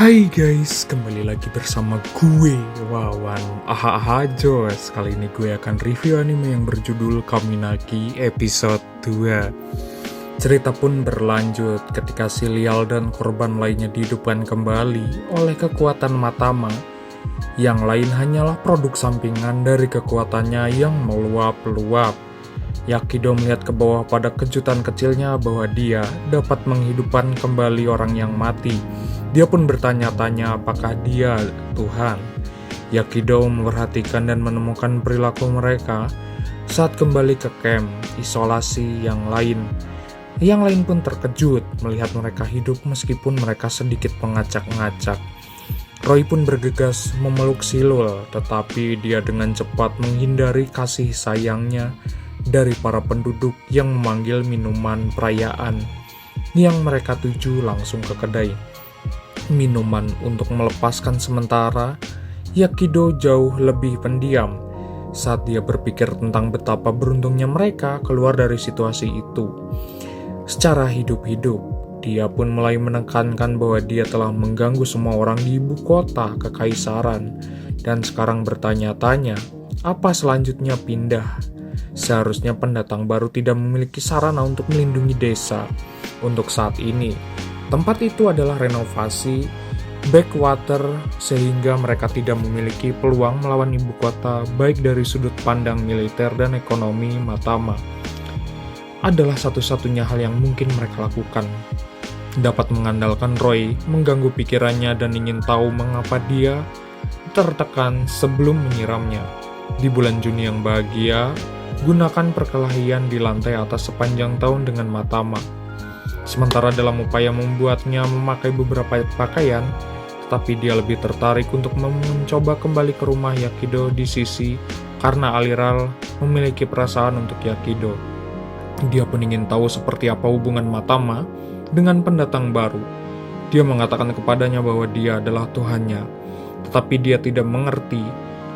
Hai guys, kembali lagi bersama gue, Wawan. Jos. Kali ini gue akan review anime yang berjudul Kaminaki episode 2. Cerita pun berlanjut ketika si Lial dan korban lainnya dihidupkan kembali oleh kekuatan Matama. Yang lain hanyalah produk sampingan dari kekuatannya yang meluap-luap. Yakido melihat ke bawah pada kejutan kecilnya bahwa dia dapat menghidupkan kembali orang yang mati. Dia pun bertanya-tanya apakah dia Tuhan. Yakido memperhatikan dan menemukan perilaku mereka saat kembali ke camp isolasi yang lain. Yang lain pun terkejut melihat mereka hidup meskipun mereka sedikit mengacak-ngacak. Roy pun bergegas memeluk Silul, tetapi dia dengan cepat menghindari kasih sayangnya dari para penduduk yang memanggil minuman perayaan yang mereka tuju langsung ke kedai minuman untuk melepaskan sementara. Yakido jauh lebih pendiam saat dia berpikir tentang betapa beruntungnya mereka keluar dari situasi itu. Secara hidup-hidup, dia pun mulai menekankan bahwa dia telah mengganggu semua orang di ibu kota kekaisaran dan sekarang bertanya-tanya apa selanjutnya pindah. Seharusnya pendatang baru tidak memiliki sarana untuk melindungi desa. Untuk saat ini, tempat itu adalah renovasi backwater sehingga mereka tidak memiliki peluang melawan ibu kota baik dari sudut pandang militer dan ekonomi. Matama adalah satu-satunya hal yang mungkin mereka lakukan. Dapat mengandalkan Roy, mengganggu pikirannya dan ingin tahu mengapa dia tertekan sebelum menyiramnya. Di bulan Juni yang bahagia, gunakan perkelahian di lantai atas sepanjang tahun dengan Matama. Sementara dalam upaya membuatnya memakai beberapa pakaian, tetapi dia lebih tertarik untuk mencoba kembali ke rumah Yakido di sisi karena Aliral memiliki perasaan untuk Yakido. Dia pun ingin tahu seperti apa hubungan Matama dengan pendatang baru. Dia mengatakan kepadanya bahwa dia adalah Tuhannya, tetapi dia tidak mengerti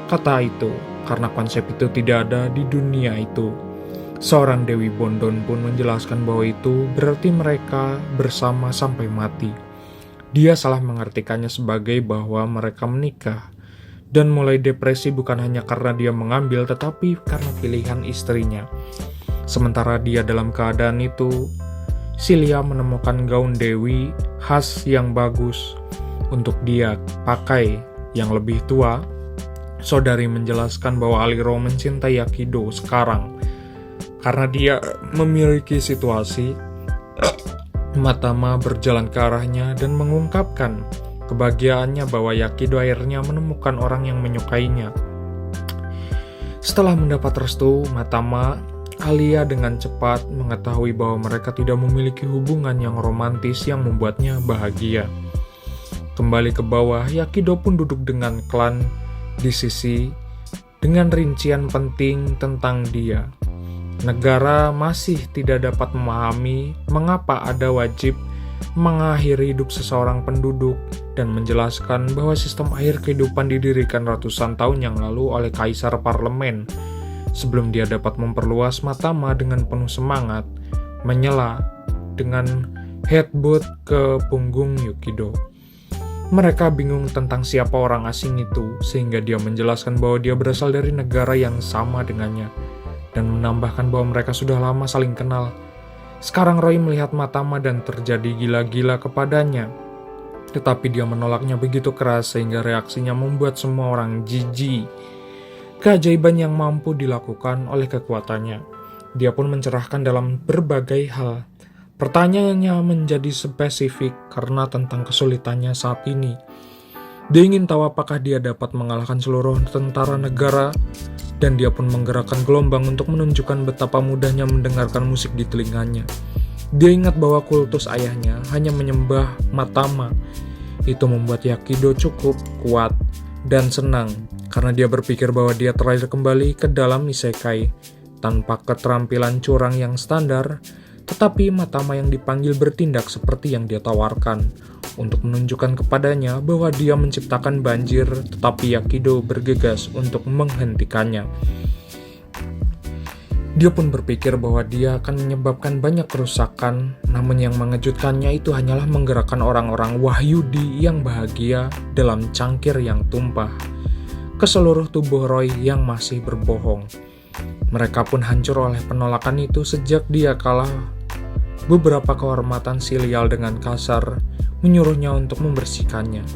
kata itu karena konsep itu tidak ada di dunia itu. Seorang Dewi Bondon pun menjelaskan bahwa itu berarti mereka bersama sampai mati. Dia salah mengartikannya sebagai bahwa mereka menikah dan mulai depresi bukan hanya karena dia mengambil tetapi karena pilihan istrinya. Sementara dia dalam keadaan itu, Silia menemukan gaun Dewi khas yang bagus untuk dia pakai yang lebih tua. Saudari menjelaskan bahwa Aliro mencintai Yakido sekarang karena dia memiliki situasi. Matama berjalan ke arahnya dan mengungkapkan kebahagiaannya bahwa Yakido akhirnya menemukan orang yang menyukainya. Setelah mendapat restu Matama, Alia dengan cepat mengetahui bahwa mereka tidak memiliki hubungan yang romantis yang membuatnya bahagia. Kembali ke bawah, Yakido pun duduk dengan klan di sisi dengan rincian penting tentang dia. Negara masih tidak dapat memahami mengapa ada wajib mengakhiri hidup seseorang penduduk dan menjelaskan bahwa sistem akhir kehidupan didirikan ratusan tahun yang lalu oleh Kaisar Parlemen. Sebelum dia dapat memperluas, Matama dengan penuh semangat menyela dengan headbutt ke punggung Yakido. Mereka bingung tentang siapa orang asing itu, sehingga dia menjelaskan bahwa dia berasal dari negara yang sama dengannya, dan menambahkan bahwa mereka sudah lama saling kenal. Sekarang Roy melihat Matama dan terjadi gila-gila kepadanya, tetapi dia menolaknya begitu keras sehingga reaksinya membuat semua orang jijik. Keajaiban yang mampu dilakukan oleh kekuatannya. Dia pun mencerahkan dalam berbagai hal. Pertanyaannya menjadi spesifik karena tentang kesulitannya saat ini. Dia ingin tahu apakah dia dapat mengalahkan seluruh tentara negara, dan dia pun menggerakkan gelombang untuk menunjukkan betapa mudahnya mendengarkan musik di telinganya. Dia ingat bahwa kultus ayahnya hanya menyembah Matama. Itu membuat Yakido cukup kuat dan senang, karena dia berpikir bahwa dia terakhir kembali ke dalam isekai tanpa keterampilan curang yang standar. Tetapi Matama yang dipanggil bertindak seperti yang dia tawarkan untuk menunjukkan kepadanya bahwa dia menciptakan banjir, tetapi Yakido bergegas untuk menghentikannya. Dia pun berpikir bahwa dia akan menyebabkan banyak kerusakan, namun yang mengejutkannya itu hanyalah menggerakkan orang-orang Wahyudi yang bahagia dalam cangkir yang tumpah ke seluruh tubuh Roy yang masih berbohong. Mereka pun hancur oleh penolakan itu sejak dia kalah beberapa kehormatan Silial dengan kasar menyuruhnya untuk membersihkannya,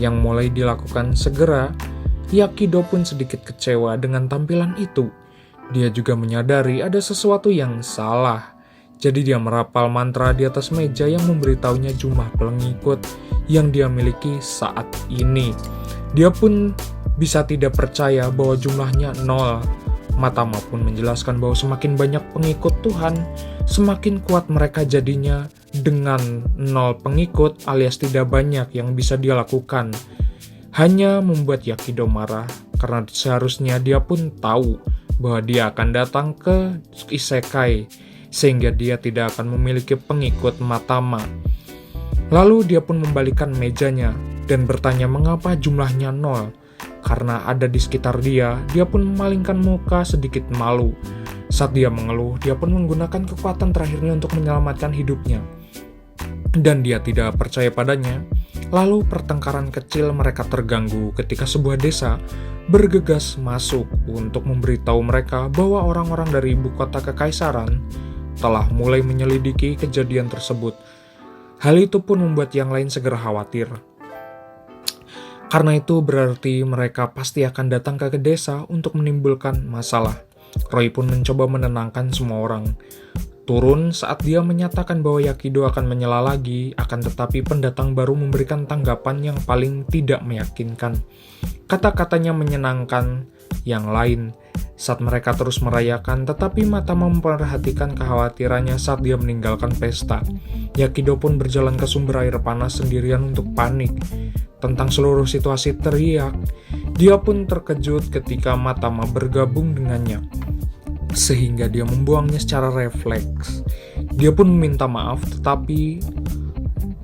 yang mulai dilakukan segera. Yakido pun sedikit kecewa dengan tampilan itu. Dia juga menyadari ada sesuatu yang salah. Jadi dia merapal mantra di atas meja yang memberitahunya jumlah pengikut yang dia miliki saat ini. Dia pun bisa tidak percaya bahwa jumlahnya 0. Matama pun menjelaskan bahwa semakin banyak pengikut Tuhan, semakin kuat mereka jadinya. Dengan 0 pengikut alias tidak banyak yang bisa dia lakukan, hanya membuat Yakido marah karena seharusnya dia pun tahu bahwa dia akan datang ke Isekai sehingga dia tidak akan memiliki pengikut Matama. Lalu dia pun membalikkan mejanya dan bertanya mengapa jumlahnya 0. Karena ada di sekitar dia pun memalingkan muka sedikit malu. Saat dia mengeluh, dia pun menggunakan kekuatan terakhirnya untuk menyelamatkan hidupnya. Dan dia tidak percaya padanya. Lalu pertengkaran kecil mereka terganggu ketika sebuah desa bergegas masuk untuk memberitahu mereka bahwa orang-orang dari ibu kota kekaisaran telah mulai menyelidiki kejadian tersebut. Hal itu pun membuat yang lain segera khawatir. Karena itu berarti mereka pasti akan datang ke desa untuk menimbulkan masalah. Roy pun mencoba menenangkan semua orang. Turun saat dia menyatakan bahwa Yakido akan menyela lagi, akan tetapi pendatang baru memberikan tanggapan yang paling tidak meyakinkan. Kata-katanya menyenangkan yang lain saat mereka terus merayakan, tetapi Matama memperhatikan kekhawatirannya saat dia meninggalkan pesta. Yakido pun berjalan ke sumber air panas sendirian untuk panik tentang seluruh situasi teriak. Dia pun terkejut ketika Matama bergabung dengannya, sehingga dia membuangnya secara refleks. Dia pun meminta maaf tetapi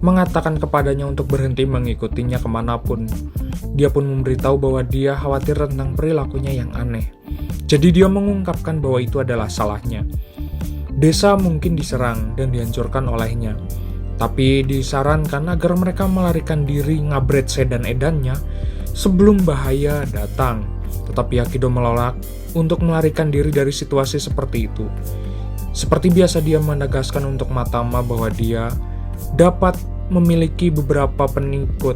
mengatakan kepadanya untuk berhenti mengikutinya kemanapun. Dia pun memberitahu bahwa dia khawatir tentang perilakunya yang aneh. Jadi dia mengungkapkan bahwa itu adalah salahnya. Desa mungkin diserang dan dihancurkan olehnya, tapi disarankan agar mereka melarikan diri ngabret sedan edannya sebelum bahaya datang. Tetapi Yakido menolak untuk melarikan diri dari situasi seperti itu. Seperti biasa dia menegaskan untuk Matama bahwa dia dapat memiliki beberapa pengikut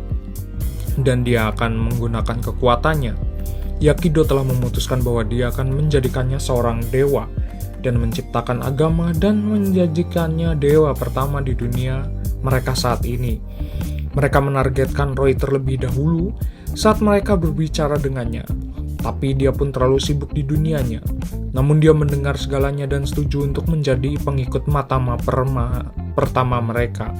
dan dia akan menggunakan kekuatannya. Yakido telah memutuskan bahwa dia akan menjadikannya seorang dewa dan menciptakan agama dan menjadikannya dewa pertama di dunia mereka saat ini. Mereka menargetkan Roy terlebih dahulu saat mereka berbicara dengannya, tapi dia pun terlalu sibuk di dunianya. Namun dia mendengar segalanya dan setuju untuk menjadi pengikut Matama pertama mereka.